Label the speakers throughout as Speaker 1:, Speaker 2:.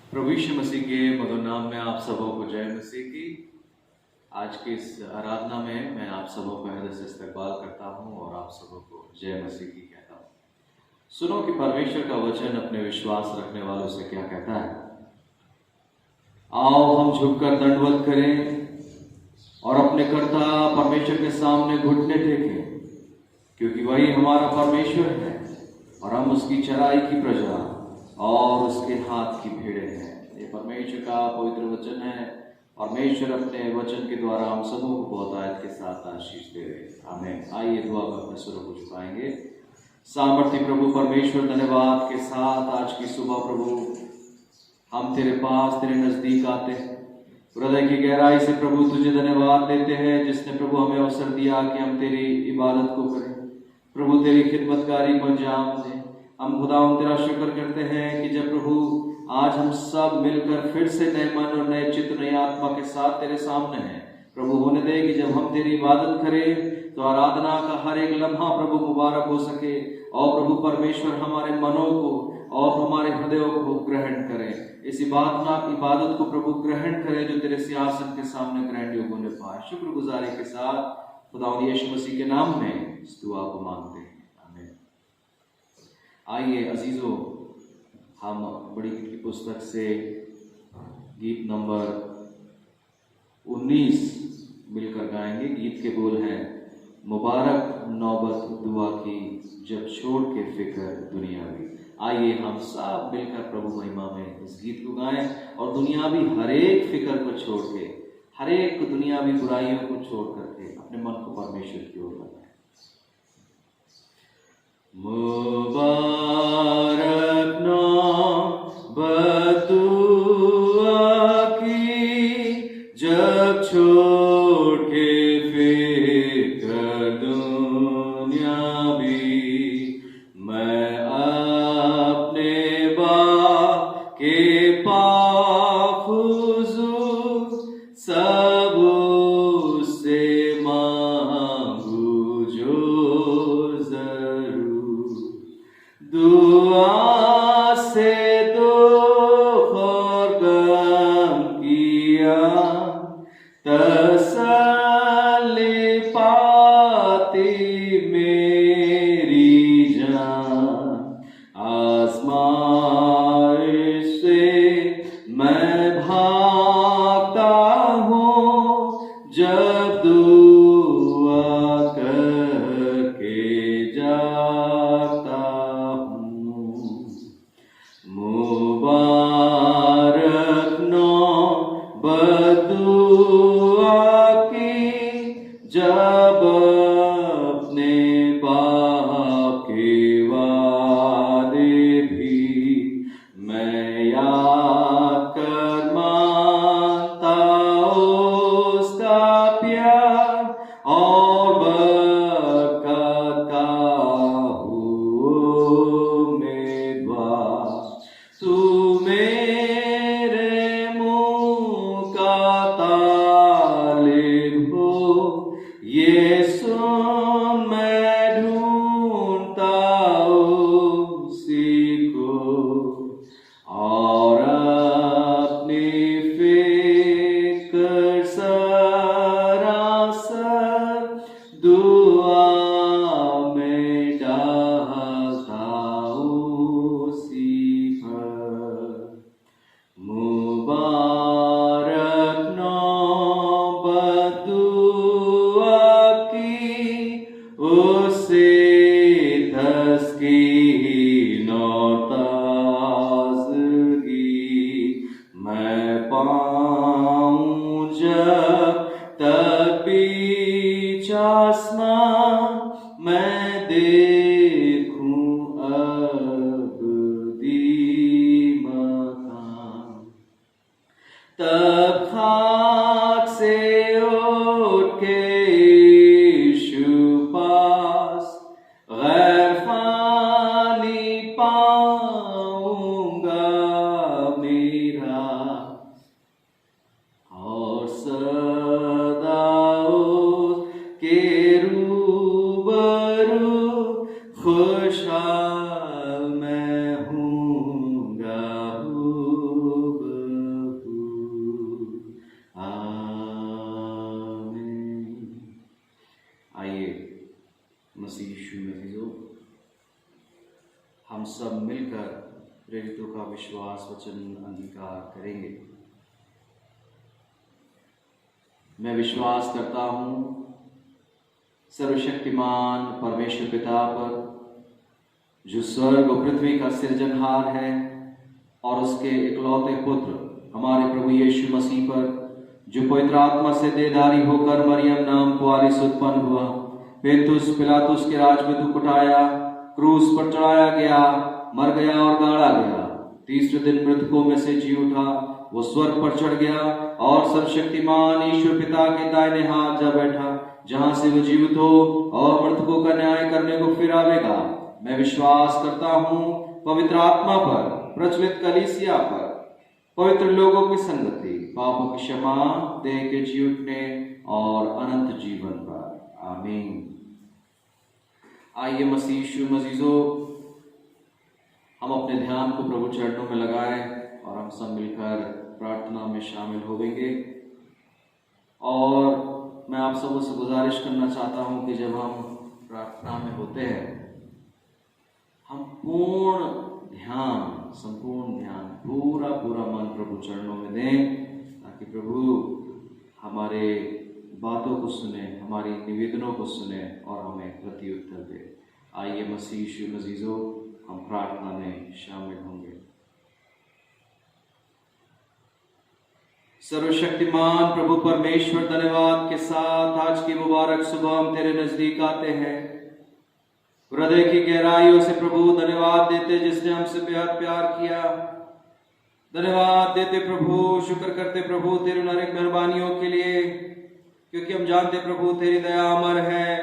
Speaker 1: प्रभु यीशु मसीह के मधुर नाम में आप सबों को जय मसीह की। आज की इस आराधना में मैं आप सबों का हृदय से इस्तकबाल करता हूं और आप सबों को जय मसीह की कहता हूं। सुनो कि परमेश्वर का वचन अपने विश्वास रखने वालों से क्या कहता है। आओ हम झुककर दंडवत करें और अपने कर्ता परमेश्वर के सामने घुटने टेकें, क्योंकि वही हमारा परमेश्वर है और हम उसकी चराई की प्रजा और उसके हाथ की भेड़ें हैं। ये परमेश्वर का पवित्र वचन है। परमेश्वर अपने वचन के द्वारा हम सबों को बहुतायत के साथ आशीष दे रहे। आमीन। आइए दुआ में अपने स्वरों को झुकाएंगे। सामर्थ्य प्रभु परमेश्वर, धन्यवाद के साथ आज की सुबह प्रभु हम तेरे पास, तेरे नजदीक आते हैं। हृदय की गहराई से प्रभु तुझे धन्यवाद देते हैं, जिसने प्रभु हमें अवसर दिया कि हम तेरी इबादत को करें, प्रभु तेरी खिदमतकारी को अंजाम दें। हम खुदावंद तेरा शुक्र करते हैं कि जब प्रभु आज हम सब मिलकर फिर से नए मन और नए चित्त, नई आत्मा के साथ तेरे सामने हैं। प्रभु होने दे कि जब हम तेरी इबादत करें तो आराधना का हर एक लम्हा प्रभु मुबारक हो सके और प्रभु परमेश्वर हमारे मनों को और हमारे हृदयों को ग्रहण करें। इस इबादत को प्रभु ग्रहण करें जो तेरे सिंहासन के सामने ग्रहण योग्य होने पाए। शुक्रगुजारी के साथ खुदावंद यीशु मसीह के नाम में इस दुआ को मांगते हैं। आमीन। आइए अजीजों, हम बड़ी गीत की पुस्तक से गीत नंबर 19 मिलकर गाएंगे। गीत के बोल हैं, मुबारक नौबत दुआ की जब छोड़ के फिक्र दुनियावी। आइए हम सब मिलकर प्रभु महिमा में इस गीत को गाएं और दुनियावी हर एक फिक्र को छोड़ के, हर एक दुनियावी बुराइयों को छोड़ करके अपने मन को परमेश्वर की ओर लगाएं। मुबारक नौबत दुआ की जब छोड़ के फिक्र दुनियावी, मैं अपने बाप के पाक हुजूर सब उससे मांगू जो जरूर। दुआ से दुख और गम किया तसल्ली पाती मेरी जान। आज़माइश से मैं भागता हूँ जब दुआ करके जाता हूँ। मुबारक नौबत दुआ की जब अपने बाप के वादे भी मैं याद कर मानता उसका प्यार और बरकत का उम्मीदवार। तू मेरे मुँह का तालिब हो, ये सुन मैं ढूंढता उसी को और अपनी फिक्र सरासर दुआ में डालता उसी पर। मुबारक नौबत दुआ की उसे तस्कीन और ताज़गी मैं पाऊं जब तक बीच आसमां मैं देखूं अबदी मकान। तब खाक से उठ के यीशु पास गैर फानी पाऊंगा मेरा और सदा उसके रूबरू खुशहाल मैं हूँगा। विश्वास वचन अंगीकार करेंगे। मैं विश्वास करता हूँ सर्वशक्तिमान परमेश्वर पिता पर, जो स्वर्ग और पृथ्वी का सृजनहार है, और उसके इकलौते पुत्र हमारे प्रभु यीशु मसीह पर, जो पवित्र आत्मा से देहधारी होकर मरियम नाम कुआरी से उत्पन्न हुआ, पेंतुस पिलातुस के राज में दुख उठाया, क्रूस पर चढ़ाया गया, मर गया और गाड़ा गया, तीसरे दिन मृतकों में से जी उठा, वो स्वर्ग पर चढ़ गया और सर्वशक्तिमान ईश्वर पिता के दाहिने हाथ जा बैठा, जहां से वो जीवित हो और मृतकों का न्याय करने को फिर आवेगा। मैं विश्वास करता हूँ पवित्र आत्मा पर, प्रचलित कलीसिया पर, पवित्र लोगों की संगति, पापों की क्षमा, देह के जी उठने और अनंत जीवन पर। आमीन। आइए मसीह यीशु मजीजो, हम अपने ध्यान को प्रभु चरणों में लगाएं और हम सब मिलकर प्रार्थना में शामिल होंगे। और मैं आप सबों से गुजारिश करना चाहता हूं कि जब हम प्रार्थना में होते हैं, हम पूर्ण ध्यान, संपूर्ण ध्यान, पूरा मन प्रभु चरणों में दें, ताकि प्रभु हमारे बातों को सुने, हमारी निवेदनों को सुने और हमें प्रत्युत्तर दे। आइए मसीह यीशु मजीजो, हम प्रार्थना में शामिल होंगे। सर्वशक्तिमान प्रभु परमेश्वर, धन्यवाद के साथ आज की मुबारक सुबह हम तेरे नजदीक आते हैं। हृदय की गहराइयों से प्रभु धन्यवाद देते जिसने हमसे बेहद प्यार किया। धन्यवाद देते प्रभु, शुक्र करते प्रभु तेरी अनेक मेहरबानियों के लिए, क्योंकि हम जानते प्रभु तेरी दया अमर है।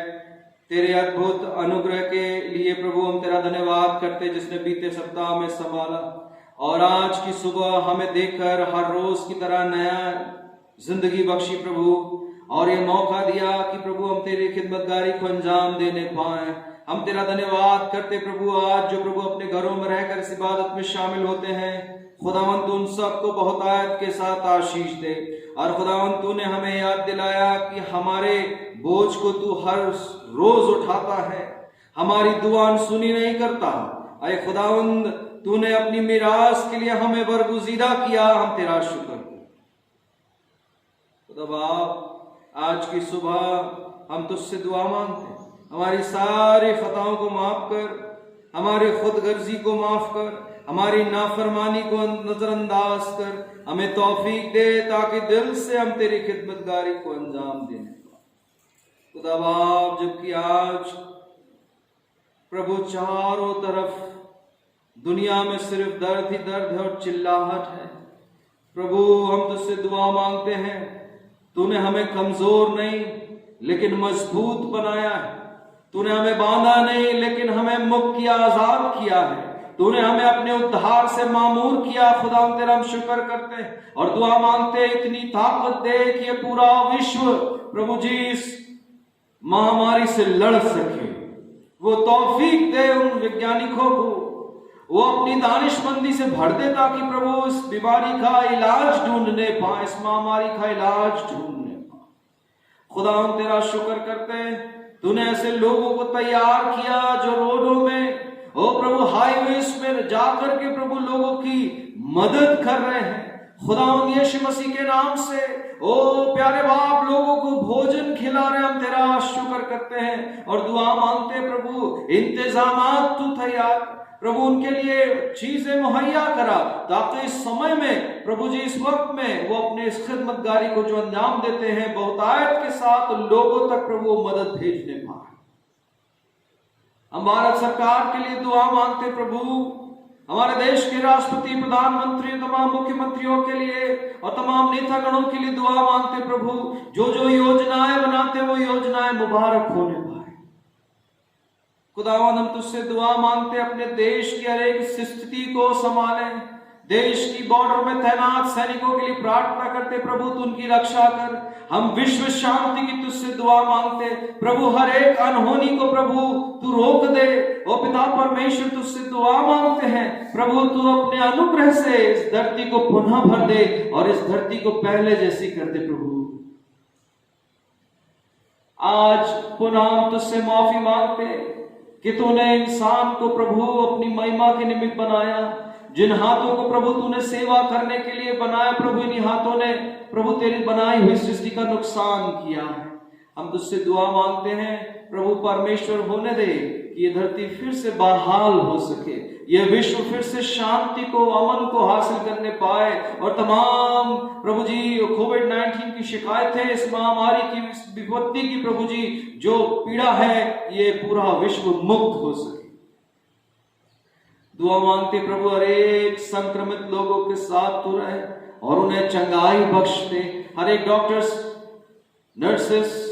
Speaker 1: तेरे अद्भुत अनुग्रह के लिए प्रभु हम तेरा धन्यवाद करते, जिसने बीते सप्ताह में संभाला और आज की सुबह हमें देखकर हर रोज की तरह नया जिंदगी बख्शी प्रभु, और ये मौका दिया कि प्रभु हम तेरी खिदमतगारी को अंजाम देने पाए। हम तेरा धन्यवाद करते प्रभु, आज जो प्रभु अपने घरों में रहकर इस इबादत में शामिल होते हैं, खुदावंद उन सबको बहुत आयत के साथ आशीष दे। और खुदावंद तूने हमें याद दिलाया कि हमारे बोझ को तू हर रोज उठाता है, हमारी दुआएं सुनी नहीं करता। अरे खुदावंद तूने अपनी मिरास के लिए हमें बरगुजीदा किया, हम तेरा शुक्र करते। खुदा बाप, आज की सुबह हम तुझसे दुआ मांगते, हमारी सारी खताओं को माफ कर, हमारी खुदगर्जी को माफ कर, हमारी नाफरमानी को नजरअंदाज कर, हमें तौफीक दे ताकि दिल से हम तेरी खिदमतगारी को अंजाम देने पाए। खुदा बाप, जबकि आज प्रभु चारों तरफ दुनिया में सिर्फ दर्द ही दर्द है और चिल्लाहट है, प्रभु हम तुझसे दुआ मांगते हैं, तूने हमें कमजोर नहीं लेकिन मजबूत बनाया है। तूने हमें बांधा नहीं लेकिन हमें मुक्त किया, आजाद किया है। तूने हमें अपने उद्धार से मामूर किया। खुदा हम तेरा हम शुक्र करते हैं और दुआ मांगते हैं, इतनी ताकत दे कि ये पूरा विश्व प्रभु जी इस महामारी से लड़ सके। वो तौफीक दे उन वैज्ञानिकों को, वो अपनी दानिशमंदी से भर दे ताकि प्रभु इस बीमारी का इलाज ढूंढने पाए, इस महामारी का इलाज ढूंढने पाए। खुदा हम तेरा शुक्र करते हैं, तूने ऐसे लोगों को तैयार किया जो रोडों में, ओ प्रभु हाईवेज में जाकर के प्रभु लोगों की मदद कर रहे हैं। खुदा यीशु मसीह के नाम से ओ प्यारे बाप लोगों को भोजन खिला रहे, हम तेरा शुक्र करते हैं और दुआ मांगते हैं प्रभु इंतजामात तू तैयार प्रभु उनके लिए चीजें मुहैया करा, ताकि इस समय में प्रभु जी इस वक्त में वो अपने इस खिदमतगारी को जो अंजाम देते हैं बहुतायत के साथ लोगों तक प्रभु मदद भेजने पाए। हम भारत सरकार के लिए दुआ मांगते प्रभु, हमारे देश के राष्ट्रपति, प्रधानमंत्री, तमाम मुख्यमंत्रियों के लिए और तमाम नेतागणों के लिए दुआ मांगते प्रभु, जो जो योजनाएं बनाते वो योजनाएं मुबारक होने पाए। खुदावंद हम तुझसे दुआ मांगते अपने देश की हर एक स्थिति को संभालें, देश की बॉर्डर में तैनात सैनिकों के लिए प्रार्थना करते प्रभु तू उनकी रक्षा कर। हम विश्व शांति की तुझसे दुआ मांगते प्रभु, हर एक अनहोनी को प्रभु तू रोक दे। ओ पिता परमेश्वर तुझसे दुआ मांगते हैं प्रभु, तू अपने अनुग्रह से इस धरती को पुनः भर दे और इस धरती को पहले जैसी कर दे प्रभु। आज पुनः हम तुझसे माफी मांगते कि तूने इंसान को प्रभु अपनी महिमा के निमित्त बनाया, जिन हाथों को प्रभु तूने सेवा करने के लिए बनाया प्रभु, इन्हीं हाथों ने प्रभु तेरी बनाई हुई सृष्टि का नुकसान किया है। हम तुझसे दुआ मांगते हैं प्रभु परमेश्वर, होने दे कि ये धरती फिर से बहाल हो सके, यह विश्व फिर से शांति को, अमन को हासिल करने पाए, और तमाम प्रभु जी कोविड-19 की शिकायतें, इस महामारी की, इस विपत्ति की प्रभु जी जो पीड़ा है, ये पूरा विश्व मुक्त हो सके। दुआ मांगते प्रभु हर एक संक्रमित लोगों के साथ तू रहे और उन्हें चंगाई बख्श दे। हर एक डॉक्टर्स, नर्सेस,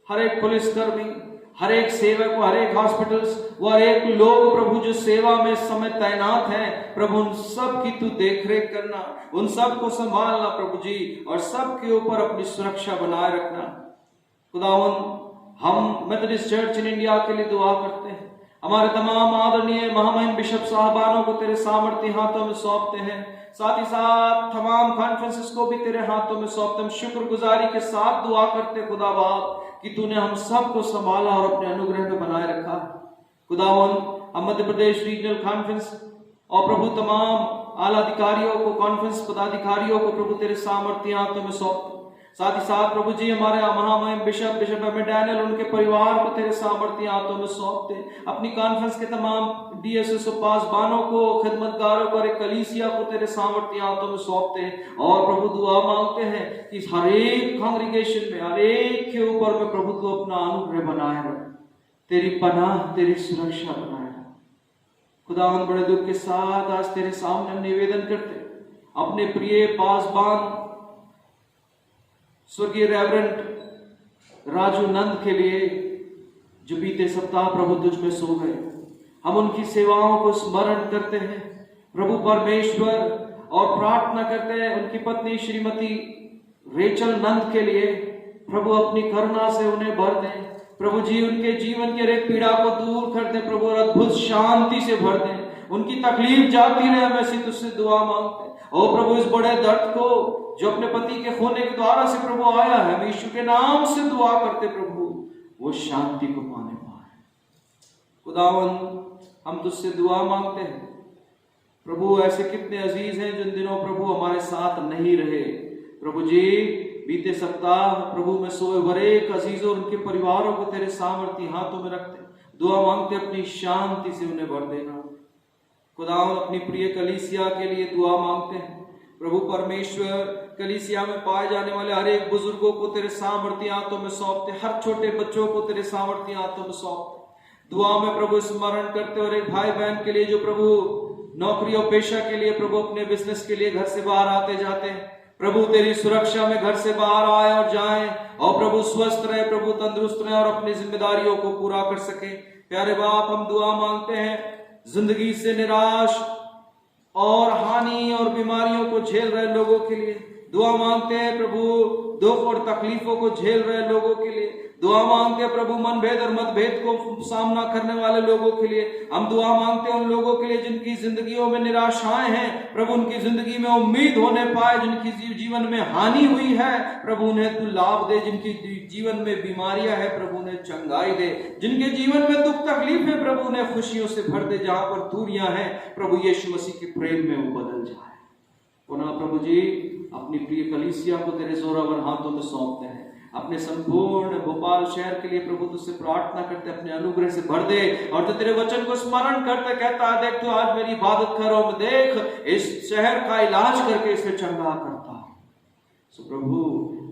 Speaker 1: हर एक पुलिसकर्मी, हर एक सेवक, हर एक हॉस्पिटल्स, वो हर एक लोग प्रभु जो सेवा में इस समय तैनात हैं प्रभु, उन सब की तू देखरेख करना, उन सब को संभालना प्रभु जी, और सब के ऊपर अपनी सुरक्षा बनाए रखना। खुदावन, हम मेथोडिस्ट चर्च इन इंडिया के लिए दुआ करते हैं। हमारे तमाम आदरणीय महामहिम बिशप साहबानों को तेरे सामर्थ्य हाथों में सौंपते हैं, साथ ही साथ तमाम कॉन्फ्रेंसेस को भी तेरे हाथों में सौंपते हैं। शुक्रगुजारी के साथ दुआ करते खुदा बाप कि तूने हम सब को संभाला और अपने अनुग्रह में बनाए रखा। खुदावन, हम मध्य प्रदेश रीजनल कॉन्फ्रेंस और प्रभु तमाम आला अधिकारियों को, कॉन्फ्रेंस पदाधिकारियों को प्रभु तेरे सामर्थ्य हाथों में सौंपते, साथ ही साथ प्रभु जी हमारे महामहिम बिशप एम डैनियल, उनके परिवार को तेरे सामर्थ्य हाथों में सौंपते, अपनी कॉन्फ्रेंस के तमाम डीएसएस पासबानों को, खिदमतगारों को, एक कलीसिया को तेरे सामर्थ्य हाथों में सौंपते, और प्रभु दुआ मांगते हैं कि हर एक कांग्रीगेशन में, हर एक के ऊपर में प्रभु तू अपना अनुग्रह बनाए रख, तेरी पनाह, तेरी सुरक्षा बनाए रख। खुदावन, बड़े दुख के साथ आज तेरे सामने हम निवेदन करते अपने प्रिय पासबान स्वर्गीय रेवरेंड राजू नंद के लिए, जो बीते सप्ताह प्रभु तुझ में सो गए। हम उनकी सेवाओं को स्मरण करते हैं प्रभु परमेश्वर, और प्रार्थना करते हैं उनकी पत्नी श्रीमती रेचल नंद के लिए, प्रभु अपनी करुणा से उन्हें भर दें प्रभु जी, उनके जीवन की हर एक पीड़ा को दूर कर दे प्रभु, और अद्भुत शांति से भर दें। उनकी तकलीफ जाती रहे, हम ऐसी तुझसे दुआ मांगते हैं। और प्रभु, इस बड़े दर्द को जो अपने पति के खोने के द्वारा से प्रभु आया है, हम यीशु के नाम से दुआ करते प्रभु, वो शांति को पाने पाए। खुदावन, हम तुझसे दुआ मांगते हैं प्रभु, ऐसे कितने अजीज हैं जिन दिनों प्रभु हमारे साथ नहीं रहे प्रभु जी, बीते सप्ताह प्रभु में सोए हर एक अजीजों और उनके परिवारों को तेरे सामर्थ्य हाथों में रखते, दुआ मांगते अपनी शांति से उन्हें भर देना। खुदावन, अपनी प्रिय कलीसिया के लिए दुआ मांगते हैं प्रभु परमेश्वर, कलीसिया में पाए जाने वाले हर एक बुजुर्गों को तेरे सामर्थ्य हाथों में सौंपते, हर छोटे बच्चों को तेरे सामर्थ्य हाथों में सौंपते। दुआ में प्रभु स्मरण करते, और एक भाई बहन के लिए जो प्रभु नौकरी और पेशा के लिए प्रभु अपने बिजनेस के लिए घर से बाहर आते जाते हैं प्रभु, तेरी सुरक्षा में घर से बाहर आए और जाएं, और प्रभु स्वस्थ रहे, प्रभु तंदुरुस्त रहे, और अपनी जिम्मेदारियों को पूरा कर सके। प्यारे बाप, हम दुआ मांगते हैं जिंदगी से निराश और हानि और बीमारियों को झेल रहे लोगों के लिए, दुआ मांगते हैं प्रभु दुख और तकलीफों को झेल रहे लोगों के लिए, दुआ मांगते हैं प्रभु मनभेद और मतभेद को सामना करने वाले लोगों के लिए। हम दुआ मांगते हैं उन लोगों के लिए जिनकी जिंदगियों में निराशाएं हैं प्रभु, उनकी जिंदगी में उम्मीद होने पाए, जिनकी जीवन में हानि हुई है प्रभु उन्हें तू लाभ दे, जिनकी जीवन में बीमारियां है प्रभु उन्हें चंगाई दे, जिनके जीवन में दुख तकलीफ है प्रभु उन्हें खुशियों से भर दे, जहां पर दूरियां हैं प्रभु यीशु मसीह के प्रेम में वो बदल जाए। पुनः प्रभु जी, अपनी प्रिय कलीसिया को तेरे जोरावर हाथों में सौंपते हैं, अपने संपूर्ण भोपाल शहर के लिए प्रभु तुझसे प्रार्थना करते, अपने अनुग्रह से भर दे, और तो तेरे वचन को स्मरण करते कहता है, देख तू आज मेरी इबादत कर, और देख इस शहर का इलाज करके इसे चंगा करता है। सो प्रभु,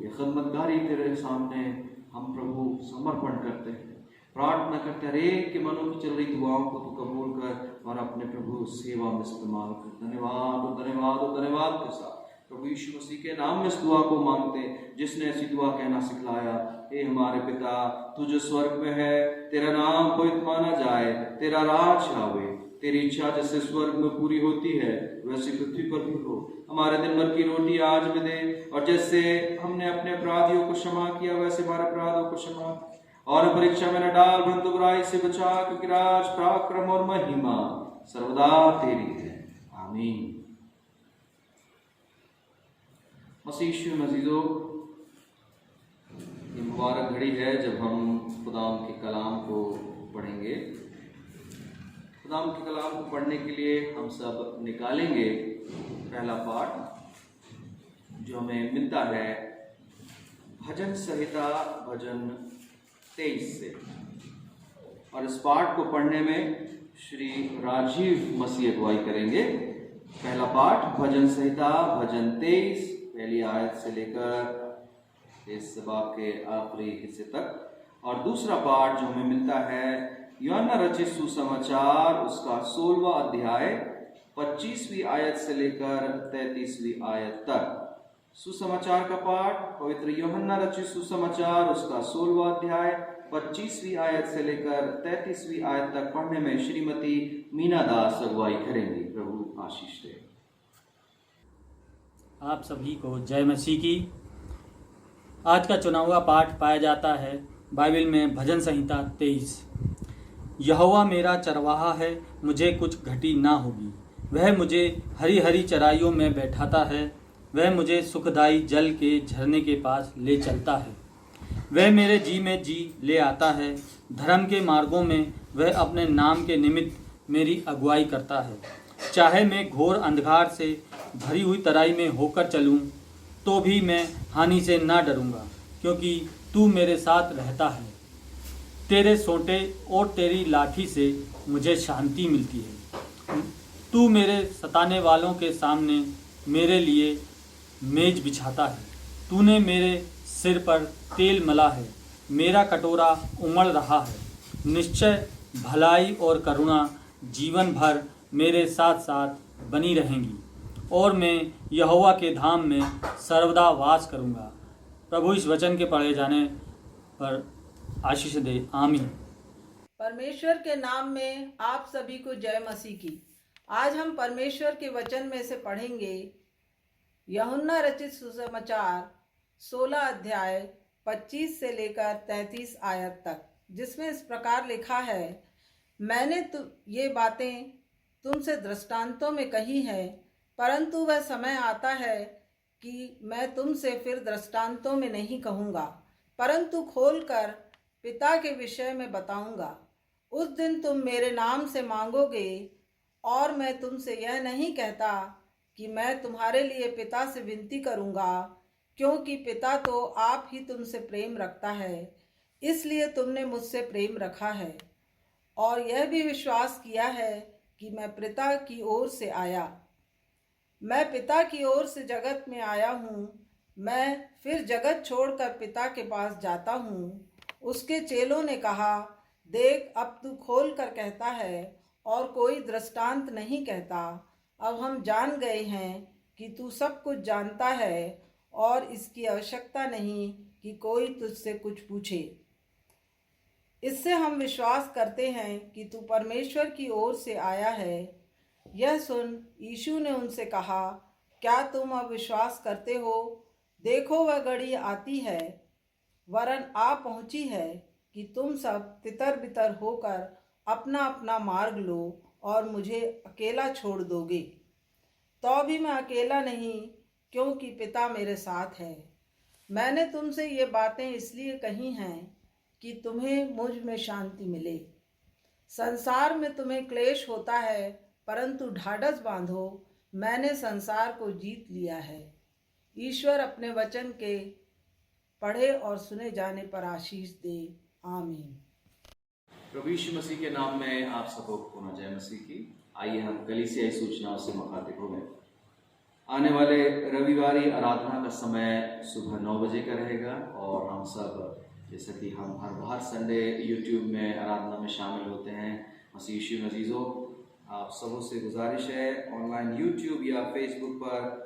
Speaker 1: ये खिदमतगारी तेरे सामने हम प्रभु समर्पण करते हैं, प्रार्थना करते हैं एक के मनों की चल रही दुआओं को तू कबूल कर और अपने प्रभु सेवा में इस्तेमाल कर। धन्यवाद और धन्यवाद और धन्यवाद के साथ प्रभु यीशु मसीह के नाम में इस दुआ को मांगते, जिसने ऐसी दुआ कहना सिखलाया। हे हमारे पिता, तू जो स्वर्ग में है, तेरा नाम पवित्र माना जाए, तेरा राज आवे, तेरी इच्छा जैसे स्वर्ग में पूरी होती है वैसे पृथ्वी पर भी हो। हमारे दिन भर की रोटी आज में दे, और जैसे हमने अपने अपराधियों को क्षमा किया वैसे हमारे अपराधों को क्षमा, और परीक्षा में न डाल परंतु बुराई से बचा, क्योंकि राज पराक्रम और महिमा सर्वदा तेरी है। आमीन। मसीह मजीदों, ये मुबारक घड़ी है जब हम खुदाम के कलाम को पढ़ेंगे। खुदाम के कलाम को पढ़ने के लिए हम सब निकालेंगे पहला पाठ जो हमें मिलता है भजन संहिता भजन 23 से, और इस पाठ को पढ़ने में श्री राजीव मसीह अगुवाई करेंगे। पहला पाठ भजन संहिता भजन 23 पहली आयत से लेकर इस बाब के आखिरी हिस्से तक, और दूसरा पाठ जो हमें मिलता है यूहन्ना रचित सुसमाचार उसका 16वां अध्याय 25वीं आयत से लेकर 33वीं आयत तक। सुसमाचार का पाठ पवित्र यूहन्ना रचित सुसमाचार उसका 16वां अध्याय 25वीं आयत से लेकर 33वीं आयत तक पढ़ने में श्रीमती मीना दास अगुवाई करेंगी। प्रभु आशीष दे।
Speaker 2: आप सभी को जय मसीह की। आज का चुना हुआ पाठ पाया जाता है बाइबल में भजन संहिता 23। यहोवा मेरा चरवाहा है, मुझे कुछ घटी ना होगी। वह मुझे हरी हरी चराइयों में बैठाता है, वह मुझे सुखदाई जल के झरने के पास ले चलता है। वह मेरे जी में जी ले आता है, धर्म के मार्गों में वह अपने नाम के निमित्त मेरी अगुवाई करता है। चाहे मैं घोर अंधकार से भरी हुई तराई में होकर चलूं, तो भी मैं हानि से ना डरूंगा, क्योंकि तू मेरे साथ रहता है। तेरे सोंटे और तेरी लाठी से मुझे शांति मिलती है। तू मेरे सताने वालों के सामने मेरे लिए मेज बिछाता है। तूने मेरे सिर पर तेल मला है, मेरा कटोरा उमड़ रहा है। निश्चय भलाई और करुणा जीवन भर मेरे साथ साथ बनी रहेंगी, और मैं यहोवा के धाम में सर्वदा वास करूंगा। प्रभु इस वचन के पढ़े जाने पर आशीष दे, आमीन।
Speaker 3: परमेश्वर के नाम में आप सभी को जय मसीह की। आज हम परमेश्वर के वचन में से पढ़ेंगे यूहन्ना रचित सुसमाचार 16 अध्याय 25 से लेकर 33 आयत तक, जिसमें इस प्रकार लिखा है, मैंने ये बातें तुमसे दृष्टांतों में कही है, परंतु वह समय आता है कि मैं तुमसे फिर दृष्टांतों में नहीं कहूँगा, परंतु खोलकर पिता के विषय में बताऊंगा। उस दिन तुम मेरे नाम से मांगोगे, और मैं तुमसे यह नहीं कहता कि मैं तुम्हारे लिए पिता से विनती करूंगा, क्योंकि पिता तो आप ही तुमसे प्रेम रखता है, इसलिए तुमने मुझसे प्रेम रखा है, और यह भी विश्वास किया है कि मैं पिता की ओर से आया। मैं पिता की ओर से जगत में आया हूँ, मैं फिर जगत छोड़कर पिता के पास जाता हूँ। उसके चेलों ने कहा, देख, अब तू खोल कर कहता है और कोई दृष्टांत नहीं कहता। अब हम जान गए हैं कि तू सब कुछ जानता है, और इसकी आवश्यकता नहीं कि कोई तुझसे कुछ पूछे। इससे हम विश्वास करते हैं कि तू परमेश्वर की ओर से आया है। यह सुन यीशु ने उनसे कहा, क्या तुम अब विश्वास करते हो? देखो, वह घड़ी आती है, वरन आ पहुंची है, कि तुम सब तितर बितर होकर अपना अपना मार्ग लो और मुझे अकेला छोड़ दोगे। तो भी मैं अकेला नहीं, क्योंकि पिता मेरे साथ है। मैंने तुमसे ये बातें इसलिए कही हैं कि तुम्हें मुझ में शांति मिले। संसार में तुम्हें क्लेश होता है, परंतु ढाढ़स बांधो, मैंने संसार को जीत लिया है। ईश्वर अपने वचन के पढ़े और सुने जाने पर आशीष दे, आमीन।
Speaker 1: प्रभु यीशु मसीह के नाम में आप सबको पुनः जय मसीह की। आइए हम कलीसियाई सूचनाओं से मुखातिब हो गए। आने वाले रविवारी आराधना का समय सुबह 9 बजे का रहेगा, और हम सब जैसे कि हम हर संडे यूट्यूब में आराधना में शामिल होते हैं। मसीह यीशु में अजीजों, आप सबों से गुजारिश है, ऑनलाइन यूट्यूब या फेसबुक पर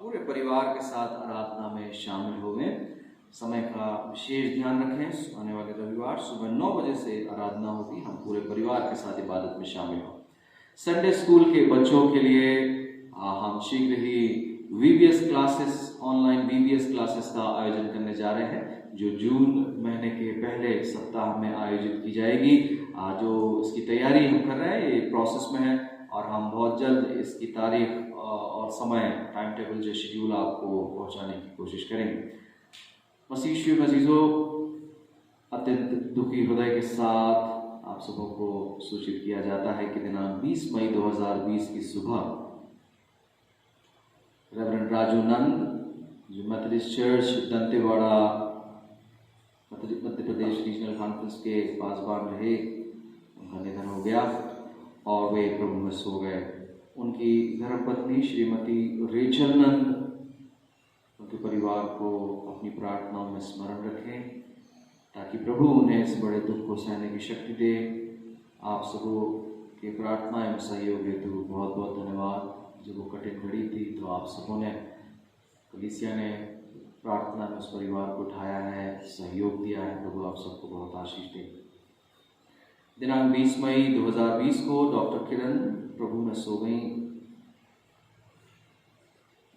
Speaker 1: पूरे परिवार के साथ आराधना में शामिल होवें। समय का विशेष ध्यान रखें। आने वाले रविवार सुबह 9 बजे से आराधना होगी, हम पूरे परिवार के साथ इबादत में शामिल हों। संडे स्कूल के बच्चों के लिए हम शीघ्र ही VBS classes, online VBS classes का आयोजन करने जा रहे हैं, जो जून महीने के पहले सप्ताह में आयोजित की जाएगी। जो इसकी तैयारी हम कर रहे हैं, ये प्रोसेस में है, और हम बहुत जल्द इसकी तारीख और समय, टाइम टेबल, जो शेड्यूल आपको पहुंचाने की कोशिश करेंगे। मसीह यीशु में अजीजों, अत्यंत दुखी हृदय के साथ आप सबों को सूचित किया जाता है कि दिनांक 20 मई 2020 की सुबह रेवरेंड राजू नंद, जो Methodist church Dantewada Madhya Pradesh regional conference के पासबान रहे, उनका निधन हो गया और वे प्रभु में सो गए। उनकी धर्मपत्नी श्रीमती रेचल नंद उनके परिवार को अपनी प्रार्थनाओं में स्मरण रखें ताकि प्रभु उन्हें इस बड़े दुख को सहने की शक्ति दे। आप सबों की प्रार्थना एवं सहयोग हेतु बहुत बहुत धन्यवाद। जब वो कठिन घड़ी थी तो आप सबों ने, कलीसिया ने प्रार्थना में उस परिवार को उठाया है, सहयोग दिया है। प्रभु आप सबको बहुत आशीष दे। दिनांक 20 मई 2020 को डॉक्टर किरण प्रभु में सो गई।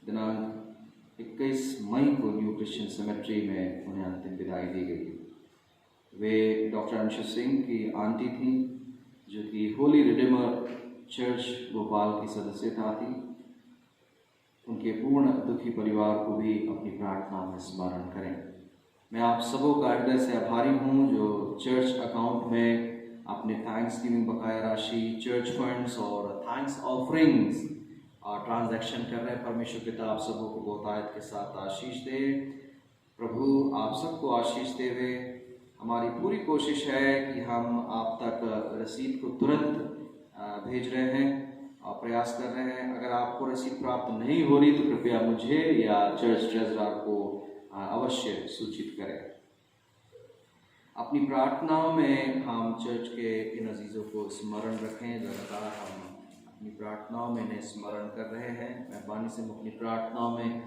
Speaker 1: दिनांक 21 मई को न्यू क्रिश्चियन सेमेट्री में उन्हें अंतिम विदाई दी गई। वे डॉक्टर अंशु सिंह की आंटी थी, जो कि होली रिडीमर चर्च भोपाल की सदस्यता थी। उनके पूर्ण दुखी परिवार को भी अपनी प्रार्थना में स्मरण करें। मैं आप सबों का हृदय से आभारी हूँ जो चर्च अकाउंट में अपने थैंक्स गिविंग बकाया राशि, चर्च फंड्स और थैंक्स ऑफरिंग्स ट्रांजैक्शन कर रहे हैं। परमेश्वर पिता आप सबों को बहुतायत के साथ आशीष दे। प्रभु आप सबको आशीष देवे। हमारी पूरी कोशिश है कि हम आप तक रसीद को तुरंत भेज रहे हैं और प्रयास कर रहे हैं। अगर आपको रसीद प्राप्त नहीं हो रही तो कृपया मुझे या चर्च ट्रेजरर को अवश्य सूचित करें। अपनी प्रार्थनाओं में हम चर्च के इन अजीज़ों को स्मरण रखें। लगातार हम अपनी प्रार्थनाओं में इन्हें स्मरण कर रहे हैं। मेहरबानी से अपनी प्रार्थनाओं में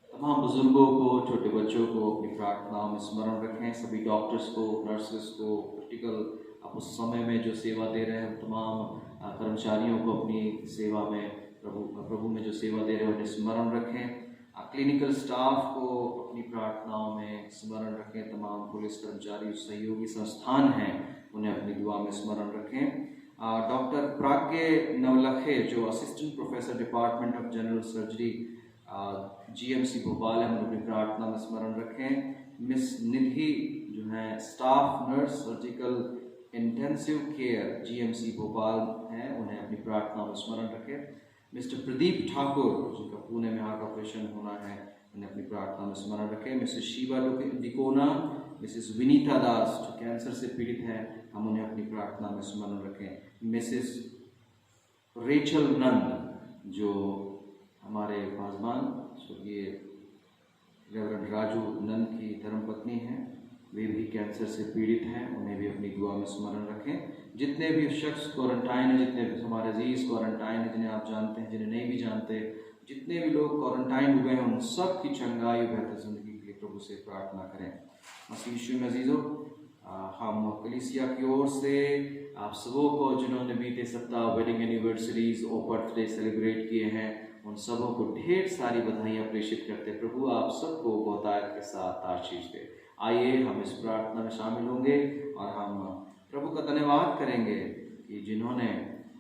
Speaker 1: तमाम बुजुर्गों को, छोटे बच्चों को अपनी प्रार्थनाओं में स्मरण रखें। सभी डॉक्टर्स को, नर्सेस को, क्रिटिकल आप उस समय में जो सेवा दे रहे हैं, तमाम कर्मचारियों को अपनी सेवा में प्रभु में जो सेवा दे रहे हैं उन्हें स्मरण रखें। क्लिनिकल स्टाफ को अपनी प्रार्थनाओं में स्मरण रखें। तमाम पुलिस कर्मचारी, सहयोगी संस्थान हैं, उन्हें अपनी दुआ में स्मरण रखें। डॉक्टर प्राज्ञ नवलखे जो assistant professor department of general surgery GMC Bhopal है, उन्हें अपनी प्रार्थना में स्मरण रखें। मिस निधि जो हैं staff nurse surgical intensive care GMC Bhopal हैं, उन्हें अपनी प्रार्थना में स्मरण रखें। मिस्टर प्रदीप ठाकुर जिनका पुणे में हार्ट ऑपरेशन होना है, उन्हें अपनी प्रार्थना में स्मरण रखें। मिसेस शिवा डिकोना, मिसेस विनीता दास जो कैंसर से पीड़ित हैं, हम उन्हें अपनी प्रार्थना में स्मरण रखें। मिसेस रेचल नंद जो हमारे पासबान स्वर्गीय रेवरेंड राजू नंद की धर्मपत्नी हैं, वे भी कैंसर से पीड़ित हैं, उन्हें भी अपनी दुआ में स्मरण रखें। जितने भी शख्स क्वारंटाइन हैं, जितने भी हमारे अजीज क्वारंटाइन हैं, जिन्हें आप जानते हैं, जिन्हें नहीं भी जानते, जितने भी लोग क्वारंटाइन हुए हैं, उन सब की चंगाई, बेहतर जिंदगी के लिए प्रभु से प्रार्थना करें। मसीह यीशु में अजीजों, हम कलीसिया की ओर से आप सबों को जिन्होंने बीते सप्ताह वेडिंग एनिवर्सरीज और बर्थडे सेलिब्रेट किए हैं, उन सबों को ढेर सारी बधाइयाँ प्रेषित करते। प्रभु आप सबको बहुतायत के साथ आशीष दे। आइए हम इस प्रार्थना में शामिल होंगे और हम प्रभु का धन्यवाद करेंगे कि जिन्होंने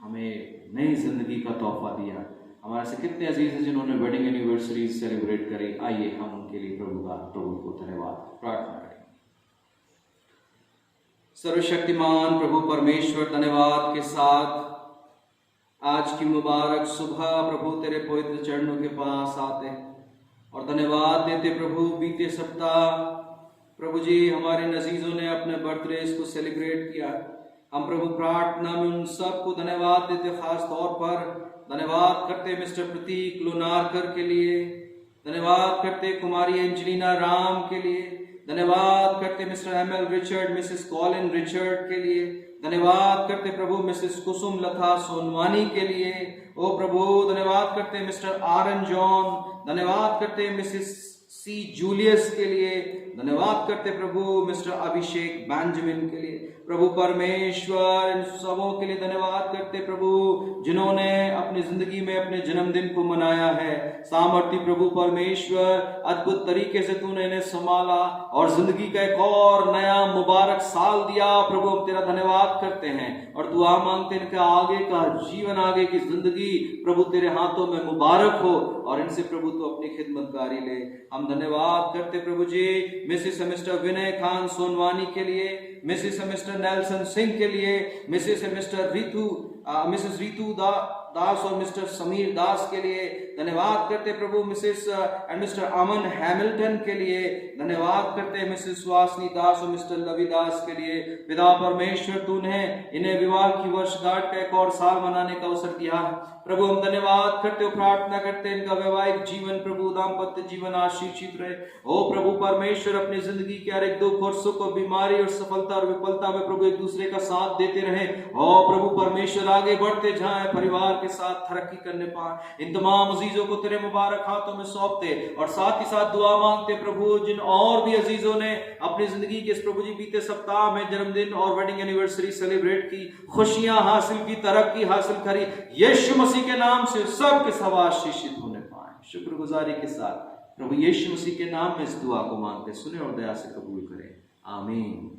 Speaker 1: हमें नई जिंदगी का तोहफा दिया। हमारे से कितने अजीज हैं जिन्होंने वेडिंग एनिवर्सरी सेलिब्रेट करी। आइए हम उनके लिए प्रभु को धन्यवाद प्रार्थना करें। सर्वशक्तिमान प्रभु परमेश्वर, धन्यवाद के साथ आज की मुबारक सुबह प्रभु तेरे पवित्र चरणों के पास आते और धन्यवाद देते। प्रभु बीते सप्ताह प्रभु जी हमारे नजीजों ने अपने बर्थडे को सेलिब्रेट किया। हम प्रभु प्रार्थना में उन सबको धन्यवाद देते, खास तौर पर धन्यवाद करते मिस्टर प्रतीक लोनारकर के लिए, धन्यवाद करते कुमारी एंजेलिना राम के लिए, धन्यवाद करते mister ML Richard, Mrs Colin Richard के लिए, धन्यवाद करते प्रभु मिसेस कुसुम लता सोनवानी के लिए। ओ प्रभु धन्यवाद करते मिस्टर RN जॉन, धन्यवाद करते मिसेस C जूलियस के लिए, धन्यवाद करते प्रभु मिस्टर अभिषेक बेंजामिन के लिए। प्रभु परमेश्वर इन सबों के लिए धन्यवाद करते प्रभु जिन्होंने अपनी जिंदगी में अपने जन्मदिन को मनाया है। सामर्थी प्रभु परमेश्वर, अद्भुत तरीके से तूने इन्हें संभाला और जिंदगी का एक और नया मुबारक साल दिया। प्रभु हम तेरा धन्यवाद करते हैं और दुआ मांगते हैं कि आगे का जीवन, आगे की जिंदगी प्रभु तेरे हाथों में मुबारक हो और इनसे प्रभु तू अपनी खिदमतगारी ले। हम धन्यवाद करते प्रभु जी मिसेस मिस्टर विनय खान सोनवानी के लिए, मिसेस मिस्टर नेल्सन सिंह के लिए, मिसेस रितु दास और मिस्टर समीर दास के लिए धन्यवाद करते प्रभु। Mrs and Mr Aman Hamilton के लिए धन्यवाद करते। मिसेस सुहासनी दास और मिस्टर लवी दास के लिए पिता परमेश्वर तूने इन्हें विवाह की वर्षगांठ का एक और साल मनाने का अवसर दिया प्रभु। हम धन्यवाद करते हो, प्रार्थना करते हैं इनका वैवाहिक जीवन प्रभु, दाम्पत्य जीवन आशीषित रहे। ओ प्रभु परमेश्वर, अपनी जिंदगी के हर एक दुख और सुख और बीमारी और सफलता और विफलता में प्रभु एक दूसरे का साथ देते रहे। ओ प्रभु परमेश्वर, आगे बढ़ते जाए, परिवार के साथ तरक्की करने पाए। इन तमाम अजीजों को तेरे मुबारक हाथों में सौंपते और साथ ही साथ दुआ मांगते प्रभु, जिन और भी अजीजों ने अपनी जिंदगी के इस प्रभु जी बीते सप्ताह में जन्मदिन और वेडिंग एनिवर्सरी सेलिब्रेट की, खुशियां हासिल की, तरक्की हासिल करी, यीशु मसीह के नाम से सब के सब आशीषित होने पाए। शुक्रगुजारी के साथ प्रभु यीशु मसीह के नाम में इस दुआ को मांगते, सुने और दया से कबूल करें। आमीन।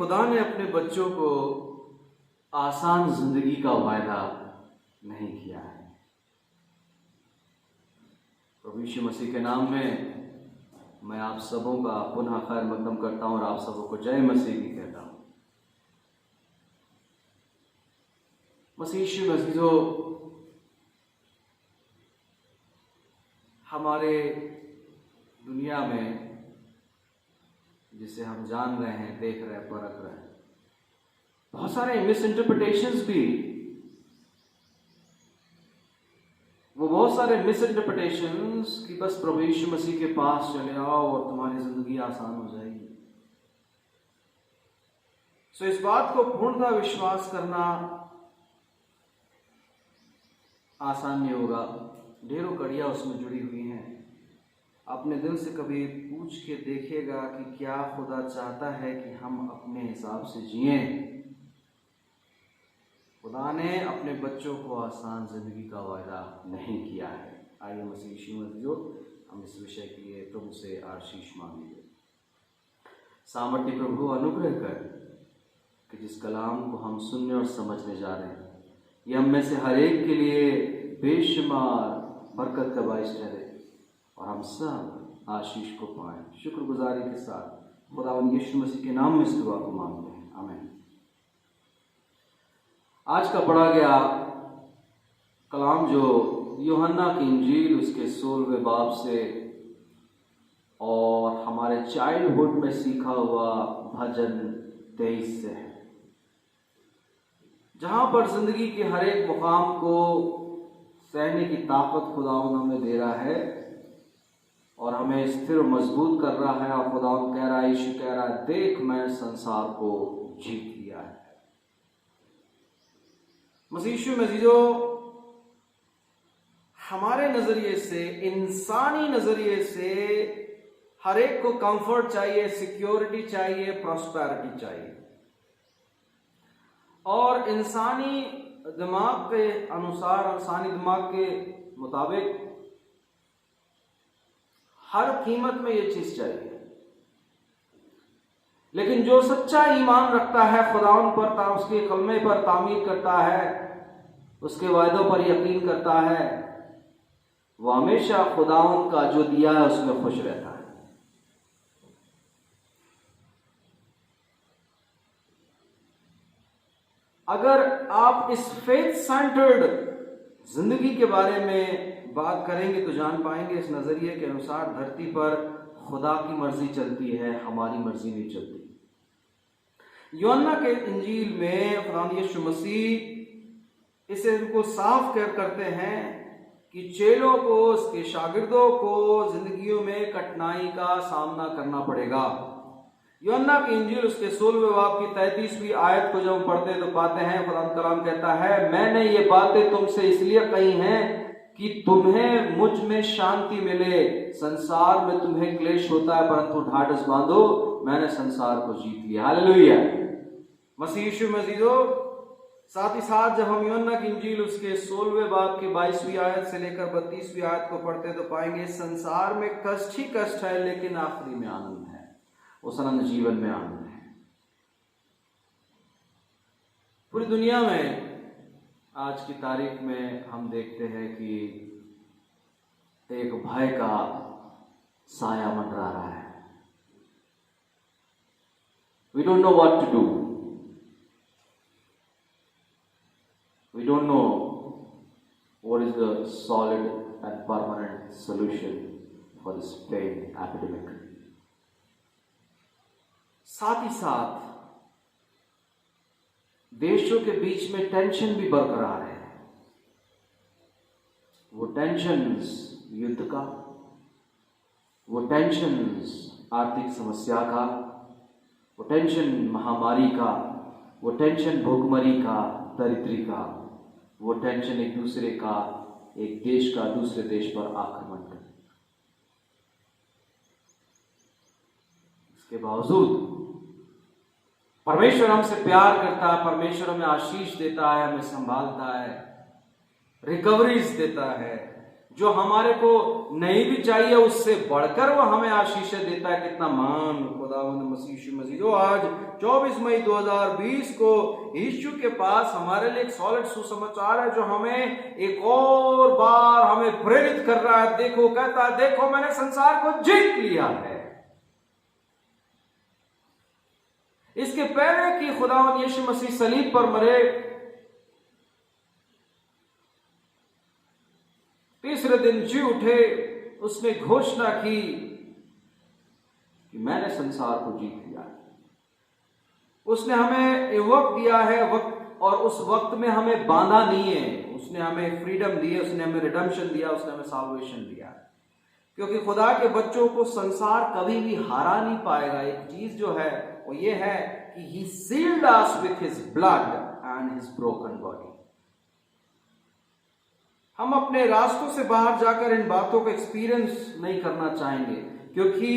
Speaker 1: खुदा ने अपने बच्चों को आसान जिंदगी का वायदा नहीं किया है। प्रभु यीशु मसीह के नाम में मैं आप सबों का पुनः खैर मकदम करता हूं और आप सबों को जय मसीह की कहता हूं। मसीह यीशु मसीह जो हमारे दुनिया में जिसे हम जान रहे हैं, देख रहे हैं, परख रहे हैं, बहुत सारे मिस इंटरप्रिटेशंस भी, वो बहुत सारे मिस इंटरप्रिटेशंस कि बस प्रभु यीशु मसीह के पास चले आओ और तुम्हारी जिंदगी आसान हो जाएगी। सो इस बात को पूर्णतः विश्वास करना आसान नहीं होगा। ढेरों कड़ियां उसमें जुड़ी हुई हैं। अपने दिल से कभी पूछ के देखिएगा कि क्या खुदा चाहता है कि हम अपने हिसाब से जिएं। खुदा ने अपने बच्चों को आसान जिंदगी का वायदा नहीं किया है। आइए मसीह यीशु में जो हम इस विषय के लिए प्रभु से आशीष मांगेंगे। सामर्थ्य प्रभु अनुग्रह कर कि जिस कलाम को हम सुनने और समझने जा रहे हैं, ये हम में से हर एक के लिए बेशुमार बरकत का बाइस ठहरे और हम सब आशीष को पाएं। शुक्रगुजारी के साथ खुदावंद यीशु मसीह के नाम में इस दुआ को मांगते हैं, आमीन। आज का पढ़ा गया कलाम जो यूहन्ना की इंजील उसके 16वें बाब से और हमारे चाइल्डहुड में सीखा हुआ भजन 23 से है, जहां पर जिंदगी के हर एक मुकाम को सहने की ताकत खुदावंद हमें दे रहा है और हमें स्थिर मजबूत कर रहा है। और खुदावंद कह रहा है, यीशु कह रहा है, देख मैं संसार को जीत लिया है। मसीह यीशु में जो हमारे नजरिए से, इंसानी नजरिए से हर एक को कंफर्ट चाहिए, सिक्योरिटी चाहिए, प्रॉस्पेरिटी चाहिए और इंसानी दिमाग के अनुसार, इंसानी दिमाग के मुताबिक हर कीमत में ये चीज चाहिए। लेकिन जो सच्चा ईमान रखता है खुदावन पर, उसके कलमे पर तामीर करता है, उसके वायदों पर यकीन करता है, वो हमेशा खुदावन का जो दिया है उसमें खुश रहता है। अगर आप इस फेथ सेंटर्ड जिंदगी के बारे में बात करेंगे तो जान पाएंगे इस नजरिए के अनुसार धरती पर खुदा की मर्जी चलती है, हमारी मर्जी नहीं चलती। यूहन्ना के इंजील में खुदावंद यीशु मसीह इसे बिल्कुल साफ करते हैं कि चेलों को, उसके शागिर्दों को जिंदगियों में कठिनाई का सामना करना पड़ेगा। यूहन्ना की इंजील उसके 16वें बाब की 33वीं आयत को जब हम पढ़ते तो पाते हैं, खुदा कलाम कहता है, मैंने ये बातें तुमसे इसलिए कही हैं कि तुम्हें मुझ में शांति मिले। संसार में तुम्हें क्लेश होता है, परंतु ढाढ़स बांधो, मैंने संसार को जीत लिया। हालेलुया। मसीह यीशु मसीह। साथ ही साथ जब हम यूहन्ना की इंजील उसके 16वें बाब की 22वीं आयत से लेकर 32वीं आयत को पढ़ते तो पाएंगे, संसार में कष्ट ही कष्ट है, लेकिन आखिरी में आनंद है, उस अनंत जीवन में आनंद है। पूरी दुनिया में आज की तारीख में हम देखते हैं कि एक भय का साया मंडरा रहा है। We don't know what to do. We don't know what is the solid and permanent solution for this plague epidemic. साथ ही साथ देशों के बीच में टेंशन भी बरकरार है। वो टेंशन्स युद्ध का, वो टेंशन्स आर्थिक समस्या का, वो टेंशन महामारी का, वो टेंशन भूखमरी का, दरिद्री का, वो टेंशन एक दूसरे का, एक देश का दूसरे देश पर आक्रमण का। इसके बावजूद परमेश्वर हमसे प्यार करता है, परमेश्वर हमें आशीष देता है, हमें संभालता है, रिकवरीज देता है, जो हमारे को नहीं भी चाहिए उससे बढ़कर वो हमें आशीषें देता है। कितना मान खुदावंद मसीह मसीह। जो आज 24 मई 2020 को यीशु के पास हमारे लिए एक सॉलिड सुसमाचार है, जो हमें एक और बार हमें प्रेरित कर रहा है। देखो, कहता है, देखो मैंने संसार को जीत लिया है। इसके पहले कि खुदावंद यीशु मसीह सलीब पर मरे, तीसरे दिन जी उठे, उसने घोषणा की कि मैंने संसार को जीत लिया है। उसने हमें एक वक्त दिया है, वक्त, और उस वक्त में हमें बांधा नहीं है। उसने हमें फ्रीडम दी है, उसने हमें रिडेम्पशन दिया, उसने हमें साल्वेशन दिया है। क्योंकि खुदा के बच्चों को संसार कभी भी हारा नहीं पाएगा। एक चीज जो है वो ये है कि he sealed us with his blood and his broken body। हम अपने रास्तों से बाहर जाकर इन बातों को एक्सपीरियंस नहीं करना चाहेंगे, क्योंकि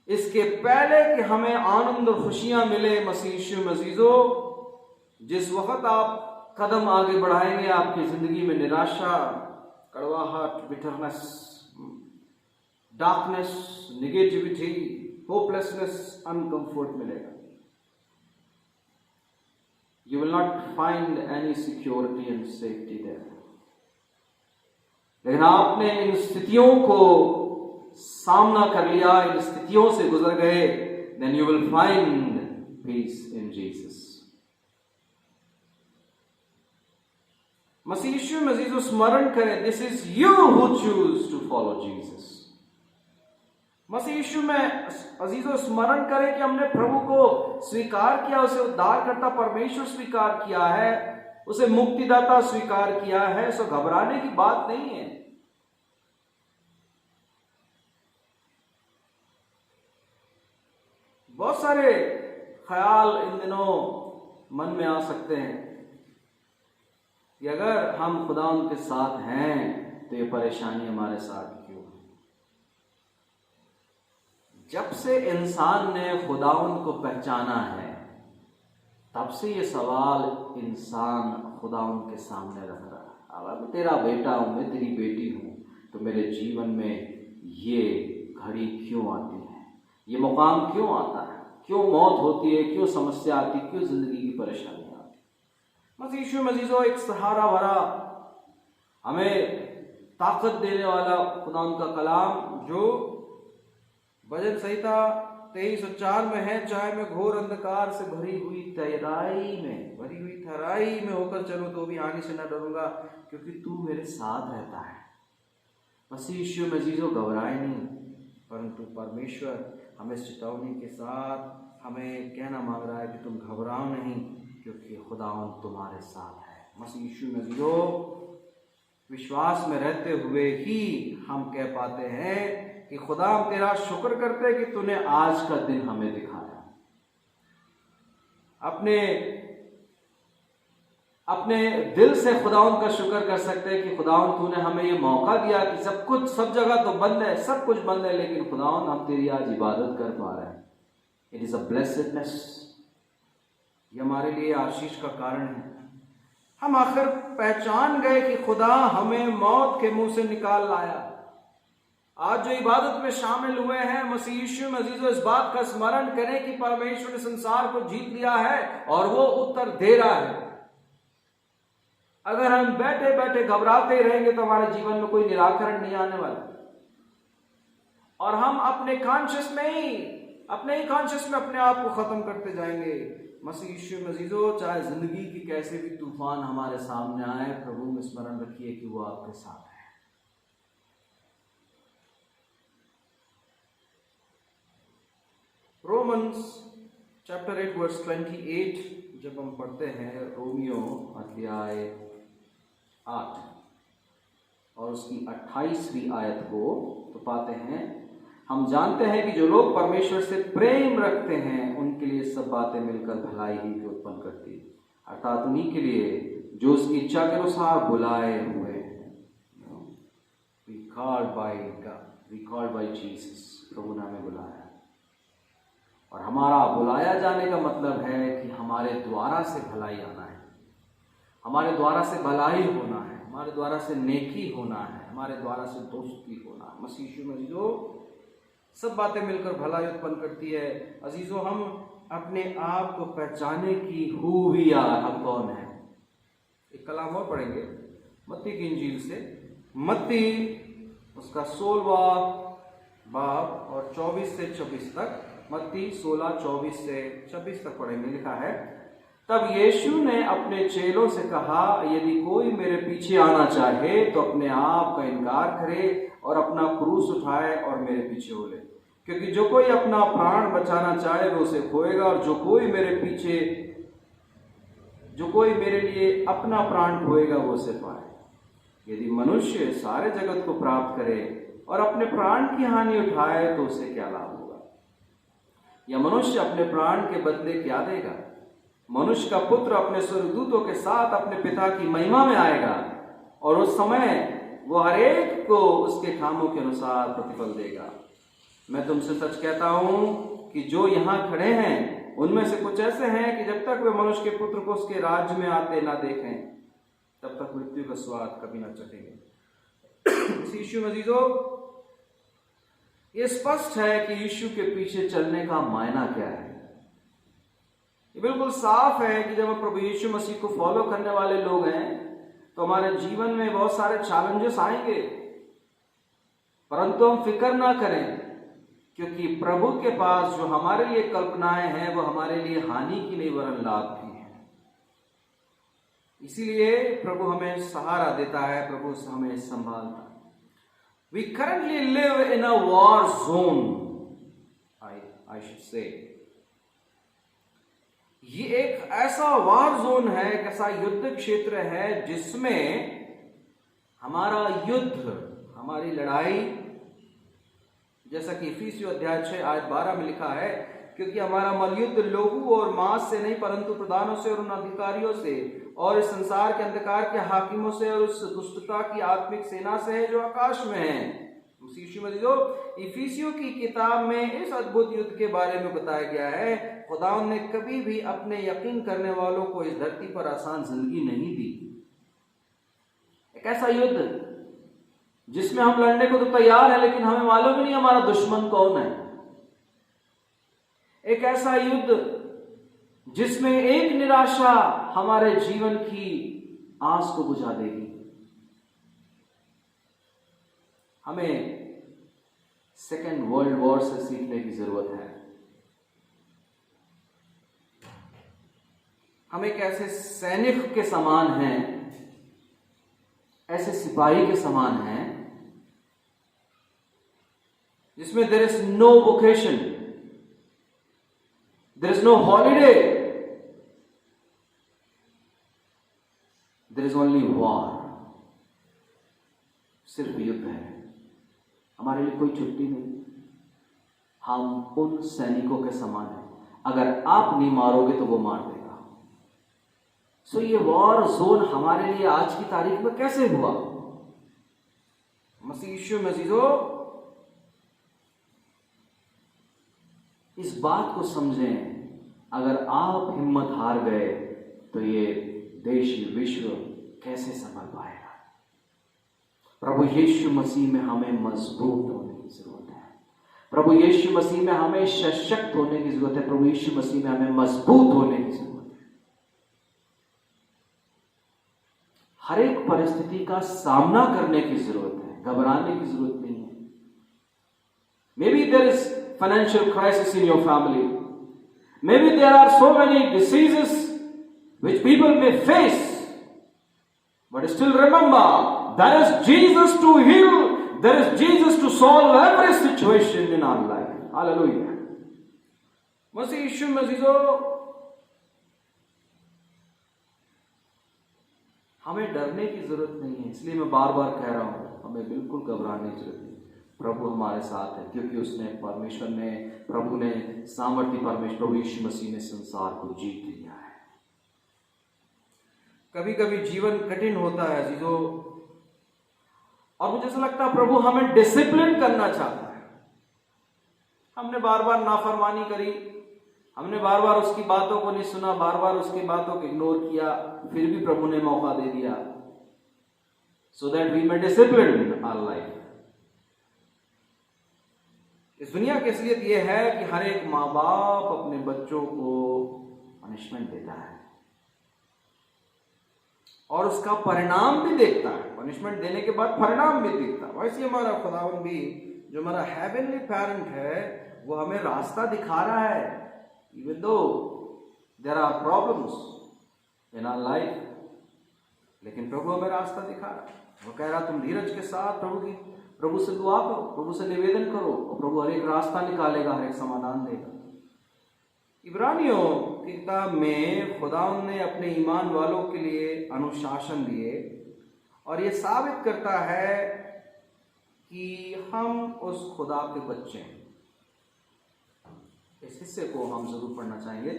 Speaker 1: इसके पहले कि हमें आनंद और खुशियां मिले मसीह मजीजो, जिस वक्त आप कदम आगे बढ़ाएंगे आपकी जिंदगी में निराशा, कड़वाहट, bitterness, darkness, negativity, hopelessness, uncomfort मिलेगा। You will not find any security and safety there। लेकिन आपने इन स्थितियों को सामना कर लिया, इन स्थितियों से गुजर गए, then you will find peace in Jesus। मसीह यीशु मसीह को स्मरण करें, this is you who choose to follow Jesus। मसीह यीशु में अजीजों स्मरण करें कि हमने प्रभु को स्वीकार किया, उसे उद्धारकर्ता परमेश्वर स्वीकार किया है, उसे मुक्तिदाता स्वीकार किया है। सो घबराने की बात नहीं है। बहुत सारे ख्याल इन दिनों मन में आ सकते हैं कि अगर हम खुदा उनके साथ हैं तो ये परेशानी हमारे साथ क्यों है। जब से इंसान ने खुदाउन को पहचाना है, तब से ये सवाल इंसान खुदाउन के सामने रख रहा है। अगर मैं तेरा बेटा हूं, मैं तेरी बेटी हूं, तो मेरे जीवन में ये घड़ी क्यों आती है, ये मुकाम क्यों आता है, क्यों मौत होती है, क्यों समस्या आती, क्यों जिंदगी की परेशानी आती। मसीह यीशु मसीह एक सहारा भरा, हमें ताकत देने वाला खुदाउन का कलाम, जो भजन संहिता 23:4 में है, चाहे मैं घोर अंधकार से भरी हुई तराई में होकर चलूं तो भी आगे से न डरूंगा, क्योंकि तू मेरे साथ रहता है। मसीह यीशु मसीह घबराए नहीं, परंतु परमेश्वर हमें चेतावनी के साथ हमें कहना मांग रहा है कि तुम घबराओ नहीं, क्योंकि खुदावंद तुम्हारे साथ है। मसीह यीशु मसीह विश्वास में रहते हुए ही हम कह पाते हैं कि खुदा हम तेरा शुक्र करते हैं कि तूने आज का दिन हमें दिखाया। अपने दिल से खुदाउन का शुक्र कर सकते हैं कि खुदाउन तूने हमें ये मौका दिया कि सब जगह तो बंद है, सब कुछ बंद है, लेकिन खुदाउन हम तेरी आज इबादत कर पा रहे हैं। It is a blessedness. ये हमारे लिए आशीष का कारण है। हम आखिर पहचान गए कि खुदा हमें मौत के मुंह से निकाल लाया। आज जो इबादत में शामिल हुए हैं, मसीह यीशु मसीह इस बात का स्मरण करें कि परमेश्वर ने संसार को जीत लिया है और वो उत्तर दे रहा है। अगर हम बैठे बैठे घबराते रहेंगे तो हमारे जीवन में कोई निराकरण नहीं आने वाला, और हम अपने कॉन्शियस में अपने आप को खत्म करते जाएंगे। मसीह यीशु मसीह, चाहे जिंदगी की कैसे भी तूफान हमारे सामने आए, प्रभु में स्मरण रखिए कि वो आपके साथ है। रोमन्स चैप्टर 8 वर्स 28 जब हम पढ़ते हैं, रोमियो अध्याय 8 और उसकी 28वीं आयत को, तो पाते हैं, हम जानते हैं कि जो लोग परमेश्वर से प्रेम रखते हैं उनके लिए सब बातें मिलकर भलाई ही की उत्पन्न करती है, अर्थात उन्हीं के लिए जो उसकी इच्छा के अनुसार बुलाए हुए हैं। We called by God, we called by Jesus। प्रभु ने हमें बुलाया, और हमारा बुलाया जाने का मतलब है कि हमारे द्वारा से भलाई आना है, हमारे द्वारा से भलाई होना है, हमारे द्वारा से नेकी होना है, हमारे द्वारा से दोस्ती होना है। मसीह यीशु में अजीजों सब बातें मिलकर भलाई उत्पन्न करती है। अजीजों हम अपने आप को पहचाने की हु वी आर, हम कौन है। एक कलाम और पढ़ेंगे मत्ती की इंजील से, मत्ती उसका 16वां बाब और 24 से 26 तक, मत्ती 16:24 से 26 तक पढ़ेंगे। लिखा है, तब यीशु ने अपने चेलों से कहा, यदि कोई मेरे पीछे आना चाहे तो अपने आप का इनकार करे और अपना क्रूस उठाए और मेरे पीछे हो ले। क्योंकि जो कोई अपना प्राण बचाना चाहे वो उसे खोएगा, और जो कोई मेरे लिए अपना प्राण खोएगा वो उसे पाए। यदि मनुष्य सारे जगत को प्राप्त करे और अपने प्राण की हानि उठाए तो उसे क्या लाभ होगा? या मनुष्य अपने प्राण के बदले क्या देगा? मनुष्य का पुत्र अपने स्वर्गदूतों के साथ अपने पिता की महिमा में आएगा, और उस समय वो हर एक को उसके कामों के अनुसार प्रतिफल देगा। मैं तुमसे सच कहता हूं कि जो यहाँ खड़े हैं उनमें से कुछ ऐसे हैं कि जब तक वे मनुष्य के पुत्र को उसके राज्य में आते ना देखें तब तक मृत्यु का स्वाद कभी ना चखेंगे। यीशु अजीजों, ये स्पष्ट है कि यीशु के पीछे चलने का मायना क्या है। ये बिल्कुल साफ है कि जब हम प्रभु यीशु मसीह को फॉलो करने वाले लोग हैं तो हमारे जीवन में बहुत सारे चैलेंजेस आएंगे, परंतु हम फिक्र ना करें, क्योंकि प्रभु के पास जो हमारे लिए कल्पनाएं हैं वो हमारे लिए हानि की नहीं वरन लाभ की है। इसीलिए प्रभु हमें सहारा देता है, प्रभु हमें संभालता है। We currently live in a war zone, I should say. ये एक ऐसा वार जोन है, एक ऐसा युद्ध क्षेत्र है जिसमें हमारा युद्ध, हमारी लड़ाई, जैसा कि इफिसियों अध्याय 6 आयत 12 में लिखा है, क्योंकि हमारा मलयुद्ध लोहू और मांस से नहीं परंतु प्रधानों से और उन अधिकारियों से और इस संसार के अंधकार के हाकिमों से और उस दुष्टता की आत्मिक सेना से है जो आकाश में है। इफिसियों की किताब में इस अद्भुत युद्ध के बारे में बताया गया है। खुदावंद ने कभी भी अपने यकीन करने वालों को इस धरती पर आसान जिंदगी नहीं दी। एक ऐसा युद्ध जिसमें हम लड़ने को तो तैयार है लेकिन हमें मालूम ही नहीं हमारा दुश्मन कौन है। एक ऐसा युद्ध जिसमें एक निराशा हमारे जीवन की आस को बुझा देगी। हमें सेकेंड वर्ल्ड वॉर से सीखने की जरूरत है। हम एक ऐसे सैनिक के समान हैं, ऐसे सिपाही के समान हैं जिसमें there is no vocation, there is no holiday, there is only war. सिर्फ युद्ध है, हमारे लिए कोई छुट्टी नहीं। हम उन सैनिकों के समान हैं, अगर आप नहीं मारोगे तो वो मार देगा। सो ये वॉर जोन हमारे लिए आज की तारीख में कैसे हुआ? मसीह यीशु में अजीजों, इस बात को समझें, अगर आप हिम्मत हार गए तो ये देश विश्व कैसे संभल पाएगा? प्रभु यीशु मसीह में हमें मजबूत होने की जरूरत है। प्रभु यीशु मसीह में हमें सशक्त होने की जरूरत है। प्रभु यीशु मसीह में हमें मजबूत होने की जरूरत है। हर एक परिस्थिति का सामना करने की जरूरत है, घबराने की जरूरत नहीं है। Maybe there is financial crisis in your family. Maybe there are so many diseases which people may face. But still remember, there is Jesus to heal. There is Jesus to solve every situation in our life. Hallelujah. मसीह यीशु मसीहो, हमें डरने की जरूरत नहीं है। इसलिए मैं बार बार कह रहा हूं, हमें बिल्कुल घबराने की जरूरत नहीं। प्रभु हमारे साथ है, क्योंकि उसने परमेश्वर ने, प्रभु ने, सामर्थ्य परमेश्वर प्रभु यीशु मसीह ने संसार को जीत लिया है। कभी कभी जीवन कठिन होता है अजीजों, और मुझे ऐसा लगता है प्रभु हमें डिसिप्लिन करना चाहता है। हमने बार बार नाफरमानी करी, हमने बार बार उसकी बातों को नहीं सुना, बार बार उसकी बातों को इग्नोर किया, फिर भी प्रभु ने मौका दे दिया। so that we may discipline our life. इस दुनिया की असलियत यह है कि हर एक माँ बाप अपने बच्चों को पनिशमेंट देता है और उसका परिणाम भी देखता है। पनिशमेंट देने के बाद परिणाम भी देखता है। वैसे हमारा खुदावन भी, जो हमारा हेवनली पेरेंट है, वो हमें रास्ता दिखा रहा है। Even though there are problems in our life, लेकिन प्रभु हमें रास्ता दिखा रहा है। वो कह रहा तुम धीरज के साथ प्रभु से दुआ करो, प्रभु से निवेदन करो, और प्रभु हर एक रास्ता निकालेगा, हर एक समाधान देगा। इब्रानियों की किताब में खुदावंद ने अपने ईमान वालों के लिए अनुशासन दिए और ये साबित करता है कि हम उस खुदा के बच्चे हैं। इस हिस्से को हम जरूर पढ़ना चाहेंगे।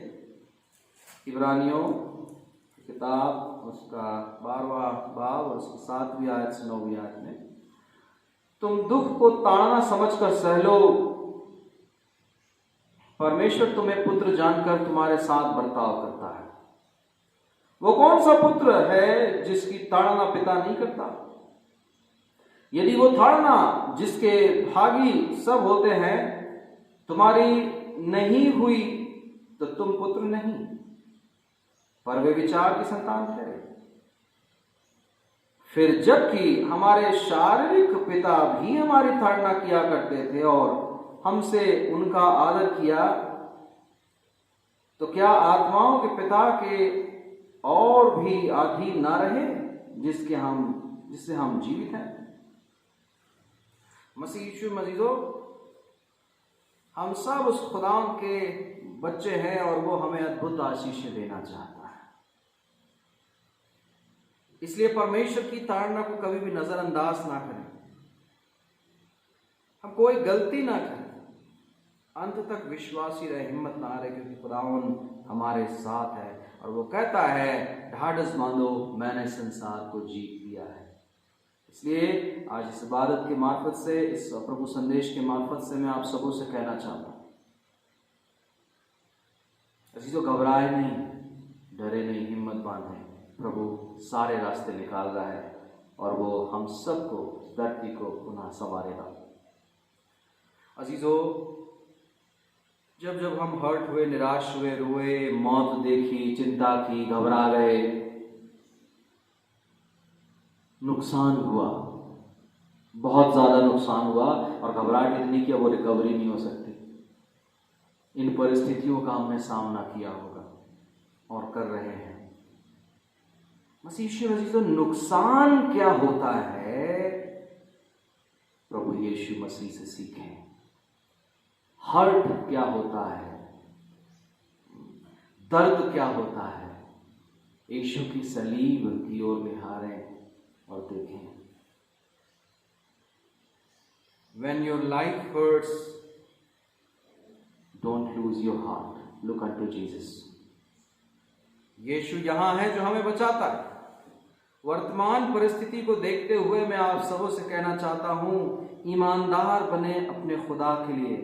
Speaker 1: इब्रानियों की किताब उसका 12वां बाब और उसकी 7वीं आयत से 9वीं आयत में, तुम दुख को ताड़ना समझकर सह लो, परमेश्वर तुम्हें पुत्र जानकर तुम्हारे साथ बर्ताव करता है। वो कौन सा पुत्र है जिसकी ताड़ना पिता नहीं करता? यदि वो ताड़ना जिसके भागी सब होते हैं तुम्हारी नहीं हुई तो तुम पुत्र नहीं, पर वे विचार की संतान ठहरे। फिर जबकि हमारे शारीरिक पिता भी हमारी ताड़ना किया करते थे और हमसे उनका आदर किया, तो क्या आत्माओं के पिता के और भी अधीन ना रहे जिससे हम जीवित हैं? मसीह यीशु मसीहो, हम सब उस खुदा के बच्चे हैं और वो हमें अद्भुत आशीषें देना चाहता है। इसलिए परमेश्वर की ताड़ना को कभी भी नजरअंदाज ना करें, हम कोई गलती ना करें, अंत तक विश्वासी रहे, हिम्मत ना हारे, क्योंकि खुदावंद हमारे साथ है और वो कहता है ढाढ़स बांधो, मैंने संसार को जीत लिया है। इसलिए आज इस इबादत के मार्फत से, इस प्रभु संदेश के मार्फत से मैं आप सबों से कहना चाहता हूं, अजीजों, घबराए नहीं, डरे नहीं, हिम्मत बांधे। प्रभु सारे रास्ते निकाल रहा है और वो हम सबको, धरती को पुनः संवारेगा। अजीजों, जब जब हम हर्ट हुए, निराश हुए, रोए, मौत देखी, चिंता की, घबरा गए, नुकसान हुआ, बहुत ज्यादा नुकसान हुआ और घबराहट इतनी कि अब वो रिकवरी नहीं हो सकती, इन परिस्थितियों का हमने सामना किया होगा और कर रहे हैं। मसीह तो नुकसान क्या होता है, प्रभु यीशु मसीह से सीखें। हर्ट क्या होता है, दर्द क्या होता है, यीशु की सलीब की ओर निहारें और देखें। When your life hurts, don't lose your heart. Look unto Jesus. यीशु यहां है जो हमें बचाता है। वर्तमान परिस्थिति को देखते हुए मैं आप सबों से कहना चाहता हूं, ईमानदार बने अपने खुदा के लिए।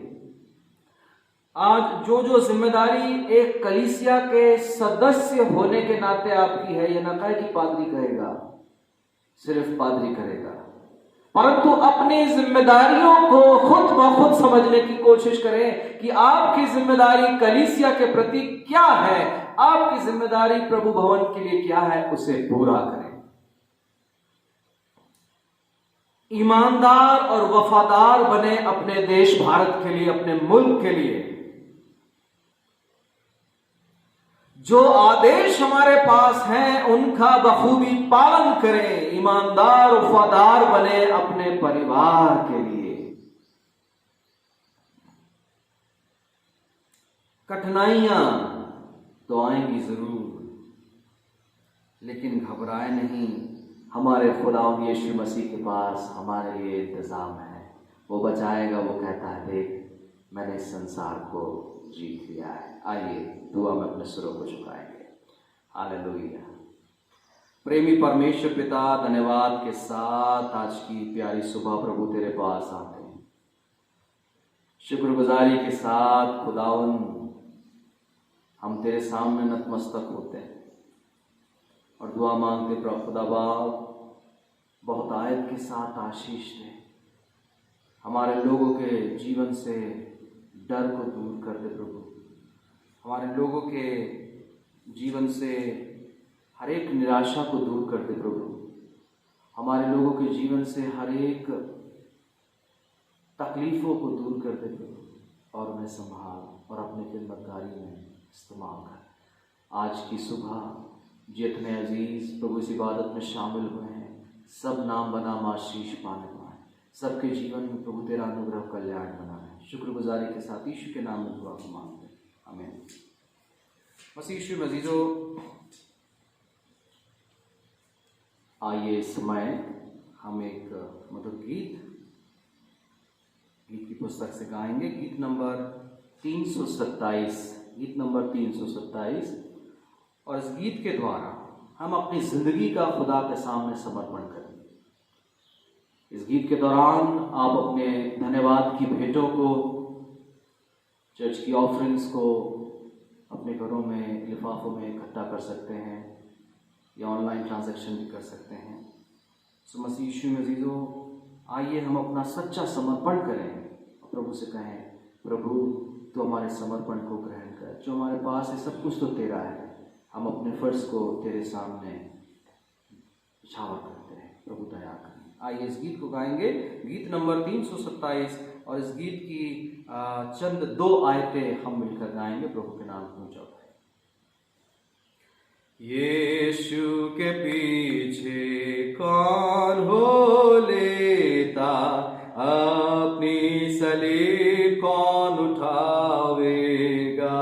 Speaker 1: आज जो जिम्मेदारी एक कलीसिया के सदस्य होने के नाते आपकी है, यह न कहे कि पादरी कहेगा, सिर्फ पादरी करेगा, परंतु अपनी जिम्मेदारियों को खुद ब खुद समझने की कोशिश करें कि आपकी जिम्मेदारी कलीसिया के प्रति क्या है, आपकी जिम्मेदारी प्रभु भवन के लिए क्या है, उसे पूरा करें। ईमानदार और वफादार बने अपने देश भारत के लिए, अपने मुल्क के लिए। जो आदेश हमारे पास हैं उनका बखूबी पालन करें, ईमानदार वफादार बने अपने परिवार के लिए। कठिनाइयां तो आएंगी जरूर, लेकिन घबराए नहीं, हमारे खुदावंद यीशु मसीह के पास हमारे लिए इंतजाम है, वो बचाएगा। वो कहता है, देख मैंने इस संसार को जीत लिया है। आइए दुआ में अपने सुरों को झुकाएंगे। हालेलुया। प्रेमी परमेश्वर पिता, धन्यवाद के साथ आज की प्यारी सुबह प्रभु तेरे पास आते हैं, शुक्रगुजारी के साथ खुदावंद हम तेरे सामने नतमस्तक होते हैं और दुआ मांगते प्रभु खुदा बाप, बहुत आयत के साथ आशीष दे। हमारे लोगों के जीवन से डर को दूर कर दे प्रभु। हमारे लोगों के जीवन से हर एक निराशा को दूर कर दे प्रभु। हमारे लोगों के जीवन से हर एक तकलीफ़ों को दूर कर दे प्रभु और उन्हें संभाल और अपनी खिदमतगारी में इस्तेमाल कर। आज की सुबह जितने अजीज प्रभु इस इबादत में शामिल हुए हैं, सब नाम बनाम आशीष पाने पाए, सबके जीवन में प्रभु तेरा अनुग्रह कल्याण बना है। शुक्रगुजारी के साथ यीशु के नाम में दुआ को मांगते हैं, आमीन। मसीह यीशु में अजीजों, आइए इस समय हम एक मधुर गीत की पुस्तक से गाएंगे। गीत नंबर 327, गीत नंबर 327। और इस गीत के द्वारा हम अपनी जिंदगी का खुदा के सामने समर्पण करेंगे। इस गीत के दौरान आप अपने धन्यवाद की भेंटों को, चर्च की ऑफरिंग्स को अपने घरों में लिफाफों में इकट्ठा कर सकते हैं या ऑनलाइन ट्रांजैक्शन भी कर सकते हैं। सो मसीह यीशु में अजीजों, आइए हम अपना सच्चा समर्पण करें और प्रभु से कहें, प्रभु तो हमारे समर्पण को ग्रहण कर। जो हमारे पास है सब कुछ तो तेरा है, हम अपने फर्ज को तेरे सामने इछावर करते हैं, प्रभु दया करें। आइए इस गीत को गाएंगे, गीत नंबर 327। और इस गीत की चंद 2 आयतें हम मिलकर गाएंगे। प्रभु के नाम को ऊंचा उठाएं। यीशु के पीछे कौन हो लेता, अपनी सलीब कौन उठावेगा,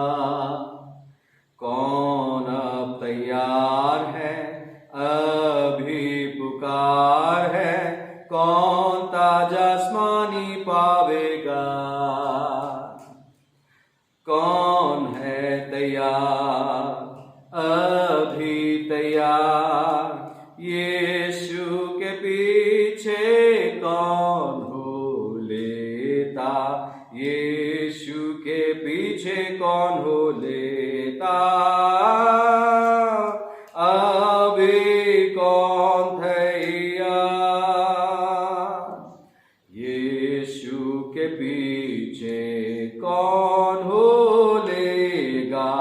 Speaker 1: कौन अब तैयार है, अभी पुकार है, कौन ताजा आसमानी पावेगा, कौन है तैयार, अभी तैयार, यीशु के पीछे कौन हो लेता, यीशु के पीछे कौन हो लेता, अभी कौन तैयार, यीशु के पीछे कौन हो लेगा,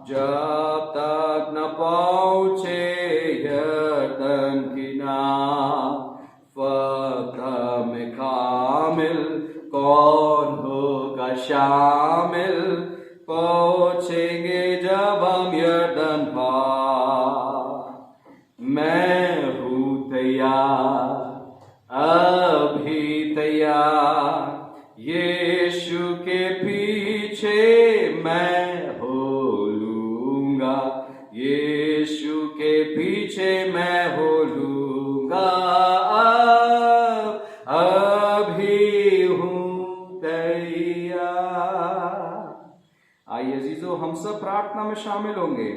Speaker 1: जब तक न पहुँचे यर्दन किनार, फतह में कामिल कौन होगा शामिल, पहुँचेंगे जब हम यर्दन पार। मैं हूँ तैयार, अभी तैयार, यीशु के पीछे मैं हो लूँगा, यीशु के पीछे मैं हो लूँगा, अभी हूँ तैयार। आइए अजीजों, हम सब प्रार्थना में शामिल होंगे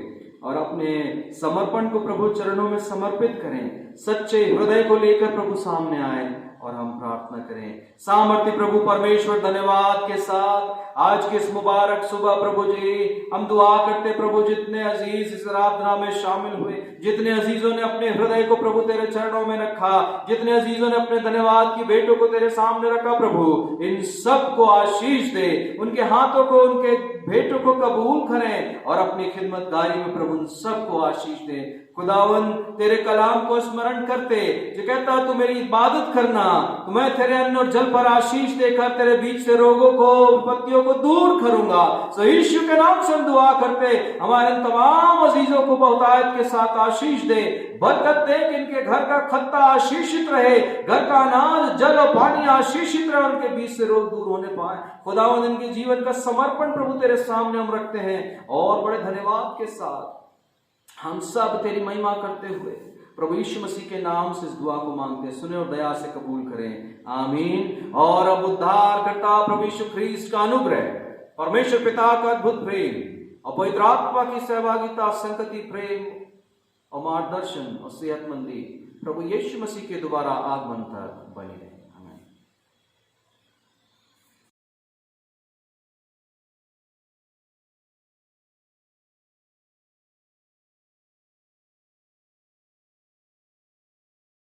Speaker 1: और अपने समर्पण को प्रभु चरणों में समर्पित करें। सच्चे हृदय को लेकर प्रभु सामने आए और हम प्रार्थना करें। सामर्थ्य प्रभु परमेश्वर, धन्यवाद के साथ आज के इस मुबारक सुबह प्रभु जी हम दुआ करते प्रभु, जितने अजीज इस आराधना में शामिल हुए, जितने अजीजों ने अपने हृदय को प्रभु तेरे चरणों में रखा, जितने अजीजों ने अपने धन्यवाद की भेंटों को तेरे सामने रखा, प्रभु इन सब को आशीष दे, उनके हाथों को, उनके भेंटों को कबूल करें और अपनी खिदमतगारी में प्रभु उन सबको आशीष दे। खुदावन तेरे कलाम को स्मरण करते जो कहता तू मेरी इबादत करना, तो मैं तेरे अन्न और जल पर आशीष देकर तेरे बीच से रोगों को, विपत्तियों को दूर करूंगा। सो यीशु के नाम से हम दुआ करते, हमारे तमाम अजीजों को बहुतायत के साथ आशीष दे, बरकत दे कि इनके घर का खत्ता आशीषित रहे, घर का अनाज, जल और पानी आशीषित रहे, उनके बीच से रोग दूर होने पाए। खुदावन इनके जीवन का समर्पण प्रभु तेरे सामने हम रखते हैं और बड़े धन्यवाद के साथ हम सब तेरी महिमा करते हुए प्रभु यीशु मसीह के नाम से इस दुआ को मांगते, सुने और दया से कबूल करें, आमीन। और अब उद्धार करता प्रभु यीशु ख्रीस्त का अनुग्रह, परमेश्वर पिता का अद्भुत प्रेम और पवित्र आत्मा की सहभागिता, संगति, प्रेम और मार्गदर्शन और सेहतमंदी प्रभु यीशु मसीह के दोबारा आगमन तक बनी रहे।